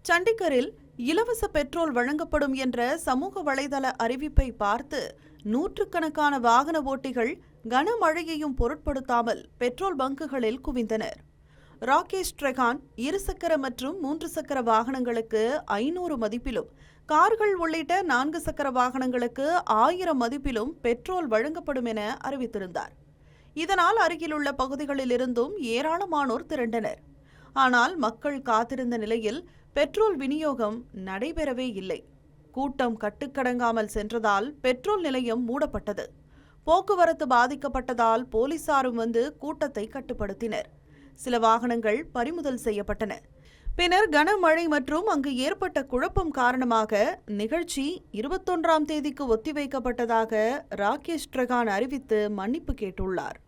சண்டிகரில் இலவச பெட்ரோல் வழங்கப்படும் என்ற சமூக வலைதள அறிவிப்பை பார்த்து நூற்றுக்கணக்கான வாகன ஓட்டிகள் கனமழையையும் பொருட்படுத்தாமல் பெட்ரோல் பங்குகளில் குவிந்தனர். ராகேஷ் ட்ரெகான் இருசக்கர மற்றும் 3 சக்கர வாகனங்களுக்கு 500 மதிப்பிலும், கார்கள் உள்ளிட்ட 4 சக்கர வாகனங்களுக்கு 1000 மதிப்பிலும் பெட்ரோல் வழங்கப்படும் என அறிவித்திருந்தார். இதனால் அருகிலுள்ள பகுதிகளில் இருந்தும் ஏராளமானோர் திரண்டனர். ஆனால் மக்கள் காத்திருந்த நிலையில் பெட்ரோல் விநியோகம் நடைபெறவே இல்லை. கூட்டம் கட்டுக்கடங்காமல் சென்றதால் பெட்ரோல் நிலையம் மூடப்பட்டது. போக்குவரத்து பாதிக்கப்பட்டதால் போலீசாரும் வந்து கூட்டத்தை கட்டுப்படுத்தினர். சில வாகனங்கள் பறிமுதல் செய்யப்பட்டன. பின்னர் கனமழை மற்றும் அங்கு ஏற்பட்ட குழப்பம் காரணமாக நிகழ்ச்சி 21ஆம் தேதிக்கு ஒத்திவைக்கப்பட்டதாக ராகேஷ் ட்ரெகான் அறிவித்து மன்னிப்பு கேட்டுள்ளார்.